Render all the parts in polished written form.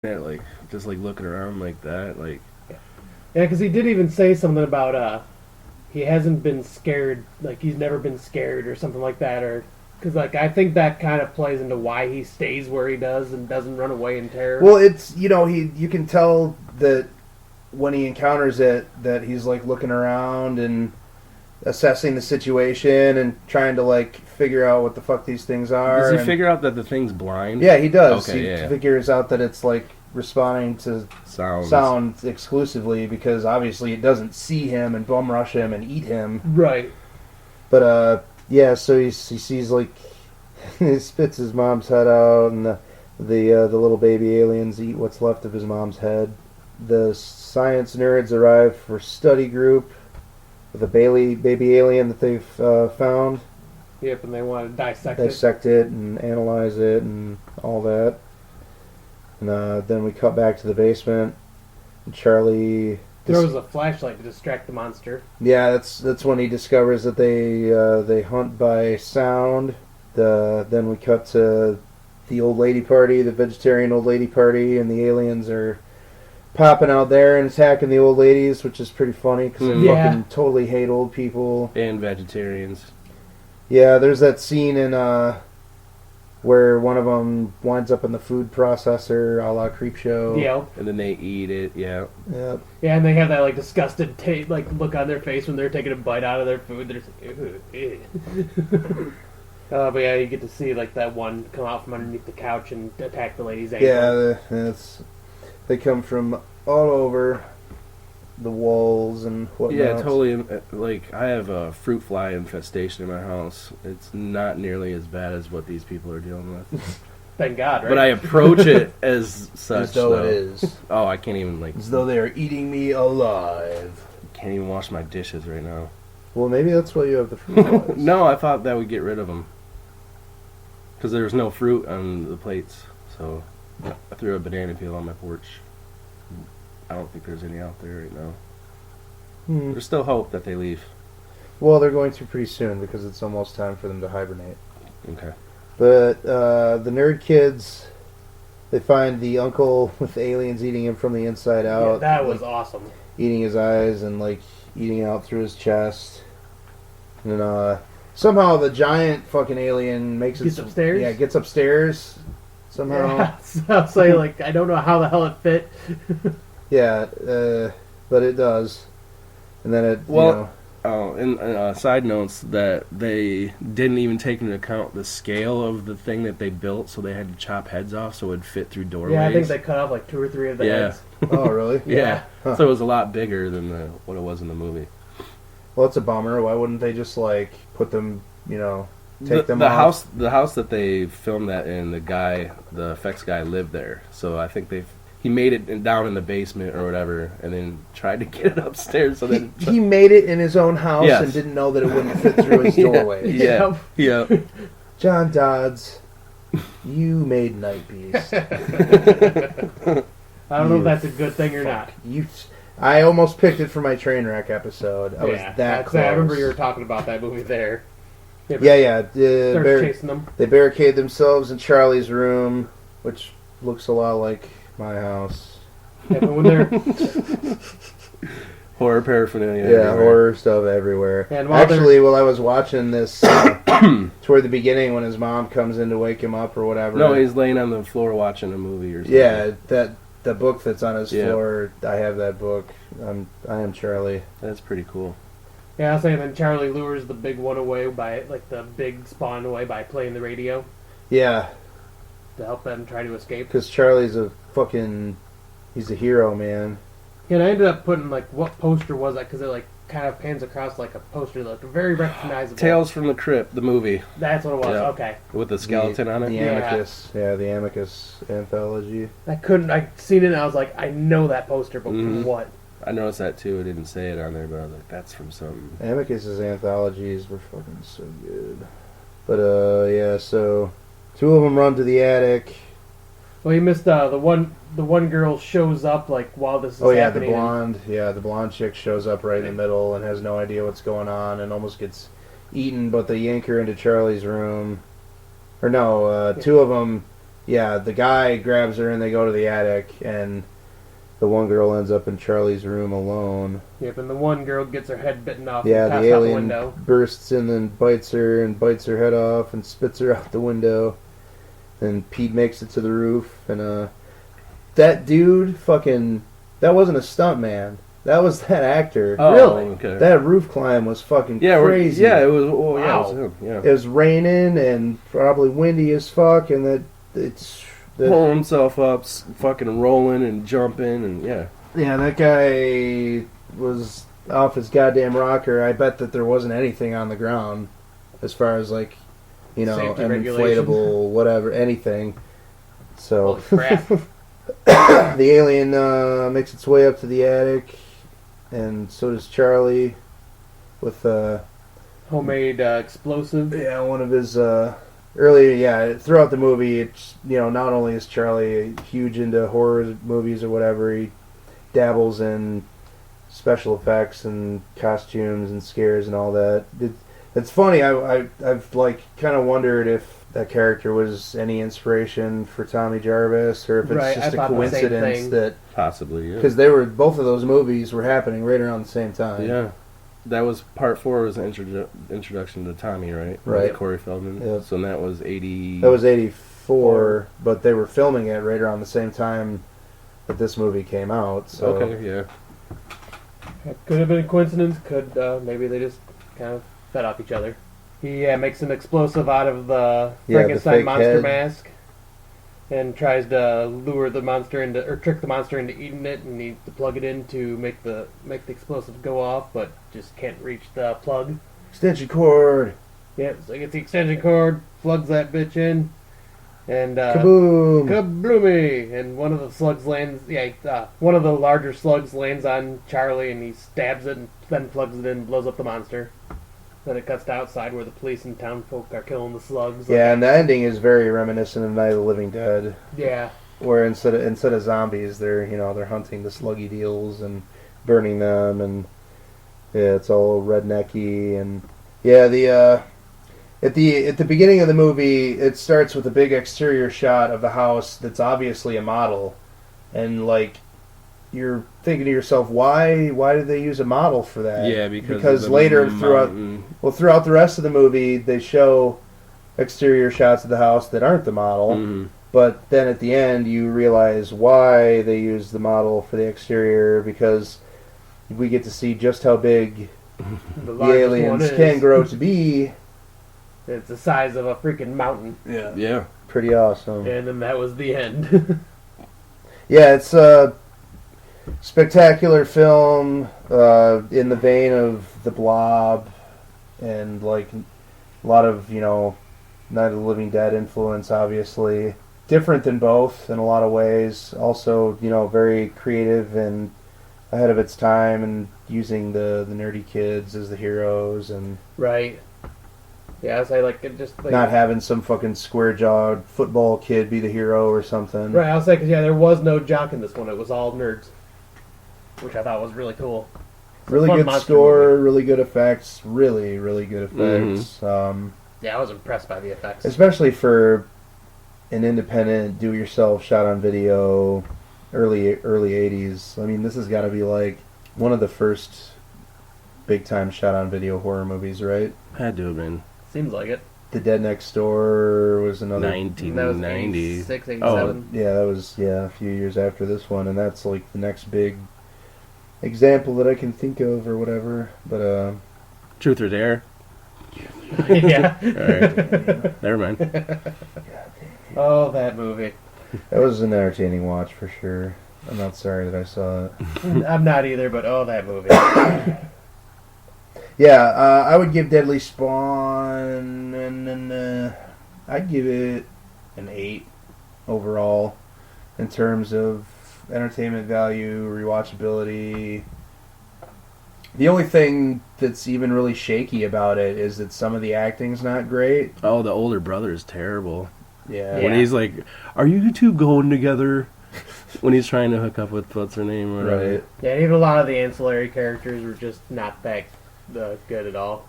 at, like, just, like, looking around like that, like... Yeah, because he did even say something about he hasn't been scared, like he's never been scared or something like that, or because like I think that kind of plays into why he stays where he does and doesn't run away in terror. Well, it's you can tell that when he encounters it that he's like looking around and assessing the situation and trying to like figure out what the fuck these things are. Does he figure out that the thing's blind? Yeah, he does. Okay, he yeah. figures out that it's like responding to sound exclusively because obviously it doesn't see him and bum rush him and eat him. Right. But yeah, so he sees like he spits his mom's head out and the little baby aliens eat what's left of his mom's head. The science nerds arrive for study group with a baby alien that they've found. Yep, and they want to dissect it and analyze it and all that. And then we cut back to the basement. And Charlie throws a flashlight to distract the monster. Yeah, that's when he discovers that they hunt by sound. Then we cut to the old lady party, the vegetarian old lady party, and the aliens are popping out there and attacking the old ladies, which is pretty funny because they fucking totally hate old people and vegetarians. Yeah, there's that scene in where one of them winds up in the food processor, a la Creepshow. Yeah. And then they eat it. Yeah. Yep. Yeah, and they have that like disgusted look on their face when they're taking a bite out of their food. They're just ew. But yeah, you get to see like that one come out from underneath the couch and attack the lady's ankle. Yeah, they come from all over the walls and whatnot. Yeah, totally. Like, I have a fruit fly infestation in my house. It's not nearly as bad as what these people are dealing with. Thank God, right? But I approach it as such, as though it is. Oh, I can't even, like... As though they are eating me alive. Can't even wash my dishes right now. Well, maybe that's why you have the fruit flies. No, I thought that would get rid of them. Because there was no fruit on the plates. So, I threw a banana peel on my porch. I don't think there's any out there right now. There's still hope that they leave. Well, they're going to pretty soon because it's almost time for them to hibernate. Okay. But the nerd kids, they find the uncle with the aliens eating him from the inside out. Yeah, that was awesome. Eating his eyes and like eating out through his chest. And somehow the giant fucking alien gets upstairs. Yeah, gets upstairs somehow. Yeah, so I'll say like I don't know how the hell it fit. Yeah, but it does. And then it, side notes that they didn't even take into account the scale of the thing that they built, so they had to chop heads off so it would fit through doorways. Yeah, I think they cut off like 2 or 3 of the heads. Oh, really? Yeah. Huh. So it was a lot bigger than what it was in the movie. Well, it's a bummer. Why wouldn't they just like put them, take them off? The house that they filmed that in, the effects guy lived there. So I think he made it down in the basement or whatever, and then tried to get it upstairs. So then he made it in his own house and didn't know that it wouldn't fit through his doorway. Yeah. John Dodds, you made Night Beast. I don't know if that's a good thing or not. I almost picked it for my train wreck episode. I was that close. I remember you were talking about that movie there. Yeah. Chasing them. They barricade themselves in Charlie's room, which looks a lot like my house. Yeah, but when they're horror paraphernalia. Yeah, horror stuff everywhere. And while I was watching this, toward the beginning when his mom comes in to wake him up or whatever. No, he's laying on the floor watching a movie or something. Yeah, the book that's on his floor. I have that book. I am Charlie. That's pretty cool. Yeah, I was saying then Charlie lures the big one away the big spawn away by playing the radio. Yeah. To help them try to escape. Because Charlie's he's a hero, man. Yeah, and I ended up putting, what poster was that? Because it, kind of pans across like a poster that looked very recognizable. Tales from the Crypt, the movie. That's what it was, okay. With the skeleton on it? The Amicus. Yeah, the Amicus anthology. I seen it and I was like, I know that poster, but from what? I noticed that too. I didn't say it on there, but I was like, that's from something. Amicus's anthologies were fucking so good. But, yeah, so 2 of them run to the attic. Well, you missed the one girl shows up while this is happening. The blonde chick shows up right in the middle and has no idea what's going on and almost gets eaten, but they yank her into Charlie's room. Or no, 2 of them yeah, the guy grabs her and they go to the attic, and the one girl ends up in Charlie's room alone. Yep, and the one girl gets her head bitten off Yeah, and the passed out the alien window. bursts in and bites her head off and spits her out the window. And Pete makes it to the roof, and that dude that wasn't a stunt man. That was that actor. Oh, Really? okay. That roof climb was fucking crazy. Yeah, it was. Oh, yeah, Wow. it was him. Yeah. It was raining and probably windy as fuck, and that Pulling himself up, fucking rolling and jumping, and yeah. yeah, that guy was off his goddamn rocker. I bet that there wasn't anything on the ground as far as like, you know, Safety an regulation. inflatable, whatever, anything. So Holy crap. the alien makes its way up to the attic, and so does Charlie with Homemade explosive. yeah, one of his earlier, yeah, throughout the movie, it's, you know, not only is Charlie huge into horror movies or whatever, he dabbles in special effects and costumes and scares and all that. It's funny, I've like kind of wondered if that character was any inspiration for Tommy Jarvis, or if it's Right, just I a thought the same coincidence thing. that, Possibly, yeah. because both of those movies were happening right around the same time. Yeah. That was part 4 was the introduction to Tommy, right? Right. With Corey Feldman. Yep. So that was 80. That was 84, but they were filming it right around the same time that this movie came out. So Okay, yeah. It could have been a coincidence. Could maybe they just kind of fed off each other. He makes an explosive out of the Yeah, the Frankenstein fake monster head. mask, and tries to lure the monster into, or trick the monster into eating it, and needs to plug it in to make the explosive go off, but just can't reach the plug. extension cord, Yeah, so he gets the extension cord, plugs that bitch in, and kaboom! kabloomy! And one of the slugs lands. Yeah, one of the larger slugs lands on Charlie, and he stabs it, and then plugs it in, and blows up the monster. Then it cuts to outside where the police and town folk are killing the slugs. Yeah, and the ending is very reminiscent of Night of the Living Dead, Yeah. where instead of zombies, they're hunting the sluggy deals and burning them, and yeah, it's all rednecky, and yeah, at the beginning of the movie, it starts with a big exterior shot of the house that's obviously a model, and like you're thinking to yourself, why did they use a model for that? Yeah, because of the later mountain. throughout the rest of the movie, they show exterior shots of the house that aren't the model. Mhm. But then at the end, you realize why they used the model for the exterior, because we get to see just how big The the largest one aliens is. can grow to be. It's the size of a freaking mountain. Yeah. Pretty awesome. And then that was the end. Yeah, it's a spectacular film in the vein of The Blob, and like a lot of, you know, Night of the Living Dead influence, obviously. Different than both in a lot of ways. Also, you know, very creative and ahead of its time, and using the nerdy kids as the heroes, and Right. Yeah, so I like it just like... not having some fucking square-jawed football kid be the hero or something. Right, I'll say, because yeah, there was no jock in this one. It was all nerds. Which I thought was really cool. It's a Really fun good monster score, movie. really good effects, really good effects. Yeah, I was impressed by the effects. Especially for an independent, do-it-yourself, shot-on-video, early 80s. I mean, this has got to be like one of the first big-time shot-on-video horror movies, right? Had to have been Seems like it. The Dead Next Door was another... 1990. 86, 87. Oh, Yeah, that was, a few years after this one, and that's like the next big example that I can think of or whatever. But, Truth or Dare. Yeah. Alright. Never mind. Oh, that movie. that was an entertaining watch for sure. I'm not sorry that I saw it. I'm not either, but oh, that movie. Yeah, I would give Deadly Spawn, and I'd give it an 8 overall in terms of entertainment value, rewatchability. The only thing that's even really shaky about it is that some of the acting's not great. Oh, the older brother is terrible. Yeah. When he's like, "Are you two going together?" When he's trying to hook up with what's her name, or Right. Yeah, even a lot of the ancillary characters were just not that good at all.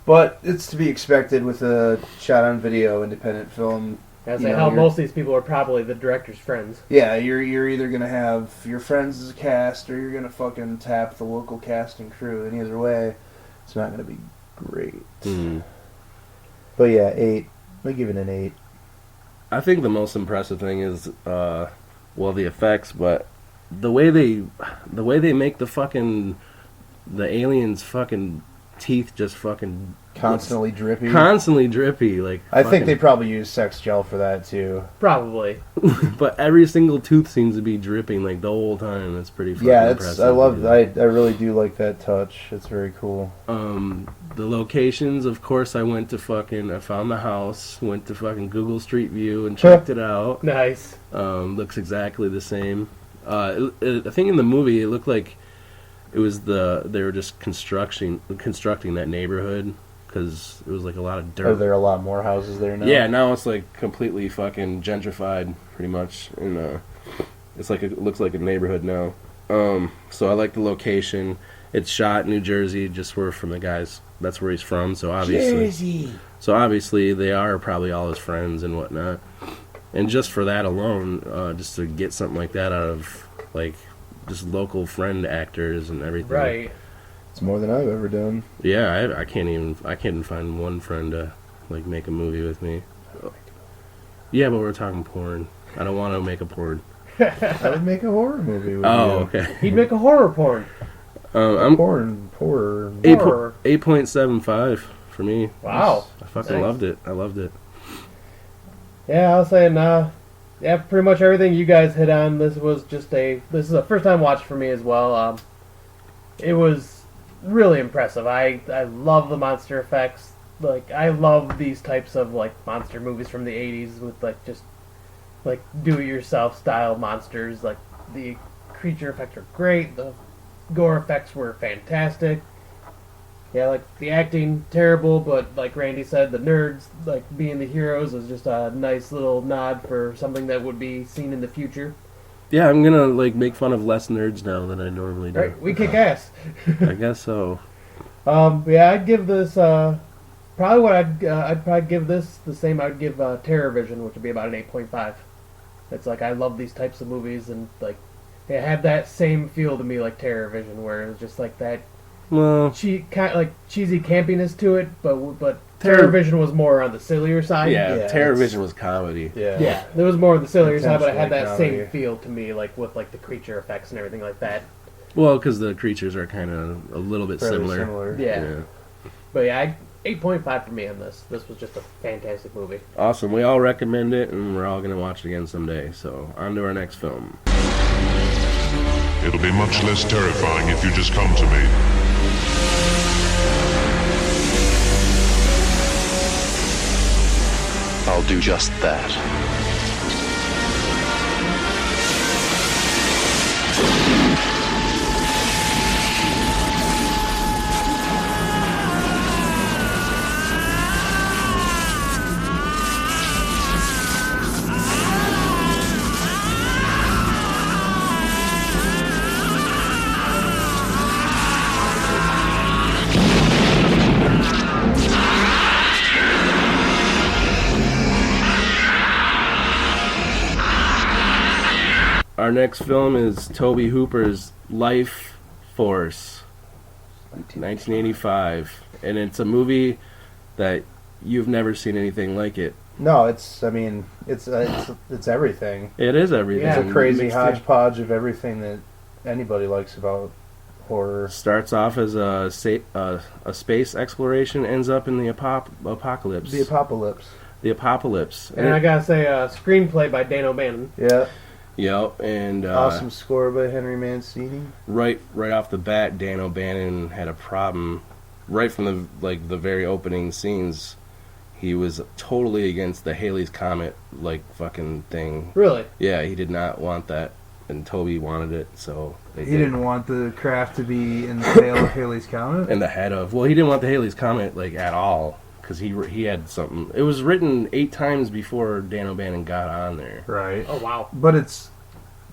But it's to be expected with a shot-on-video independent film As You they know, hell, you're- most of these people are probably the director's friends. Yeah, you're either gonna have your friends as a cast, or you're gonna fucking tap the local cast and crew. And either way, it's not gonna be great. But yeah, 8. I give it an 8. I think the most impressive thing is, the effects, but the way they make the aliens' fucking teeth just fucking Constantly drippy. like. I think they probably use sex gel for that too. Probably. But every single tooth seems to be dripping like the whole time. It's pretty fucking Yeah, impressive. I love. I really do like that touch. It's very cool. The locations, of course, I found the house, went to fucking Google Street View and checked it out. Nice. Looks exactly the same. I think in the movie it looked like it was they were just constructing that neighborhood because it was like a lot of dirt. Are there a lot more houses there now? Yeah, now it's like completely fucking gentrified, pretty much, and it looks like a neighborhood now. So I like the location. It's shot in New Jersey, just from the guys. That's where he's from. So obviously they are probably all his friends and whatnot. And just for that alone, just to get something like that out of like just local friend actors and everything. Right. It's more than I've ever done. Yeah, I can't even find one friend to like make a movie with me. Yeah, but we're talking porn. I don't want to make a porn. I would make a horror movie with you. Okay. He'd make a horror porn. I'm Horror. 8.75 for me. Wow. I fucking Nice. loved it. I loved it. Yeah, I was saying, yeah, pretty much everything you guys hit on. This is a first time watch for me as well. It was really impressive. I love the monster effects. Like, I love these types of like monster movies from the 80s with like just like do-it-yourself style monsters. Like the creature effects are great. The gore effects were fantastic. Yeah, like the acting terrible, but like Randy said, the nerds like being the heroes is just a nice little nod for something that would be seen in the future. Yeah, I'm gonna like make fun of less nerds now than I normally do. Right, we kick ass. I guess so. Yeah, I'd give this probably what I'd probably give this the same I'd give Terror Vision, which would be about an 8.5. It's like I love these types of movies, and like it had that same feel to me like Terror Vision, where it was just like that. Well, Kind of like cheesy campiness to it, but Terror Vision was more on the sillier side. yeah, Terror Vision was comedy. Yeah, there was more on the sillier side, but it had that Intentionally same comedy. feel to me, like with like the creature effects and everything like that. Well, because the creatures are kind of a little bit Fairly similar. Yeah. But yeah, 8.5 for me on this. This was just a fantastic movie. Awesome. We all recommend it, and we're all gonna watch it again someday. So on to our next film. It'll be much less terrifying if you just come to me. I'll do just that. Our next film is Tobe Hooper's Lifeforce, 1985, and it's a movie that you've never seen anything like it. No, it's everything. It is everything. Yeah. It's a crazy Mixed in. hodgepodge of everything that anybody likes about horror. Starts off as a space exploration, ends up in the apocalypse. The apocalypse. The apocalypse. And I gotta say, screenplay by Dan O'Bannon. Yeah. Yep, and Awesome score by Henry Mancini. right off the bat, Dan O'Bannon had a problem. Right from the very opening scenes, he was totally against the Halley's Comet fucking thing. Really? Yeah, he did not want that, and Toby wanted it, so they He did. didn't want the craft to be in the tail of Halley's Comet. In the head of he didn't want the Halley's Comet at all, because he had something. It was written 8 times before Dan O'Bannon got on there. Right. Oh wow. But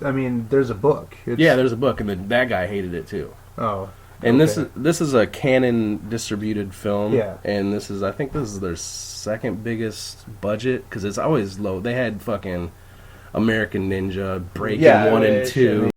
there's a book. Yeah, there's a book, and that guy hated it too. Oh. And Okay. this is a Canon distributed film. Yeah. And I think this is their second biggest budget because it's always low. They had fucking American Ninja, Breaking Yeah, 1 and Wish, 2.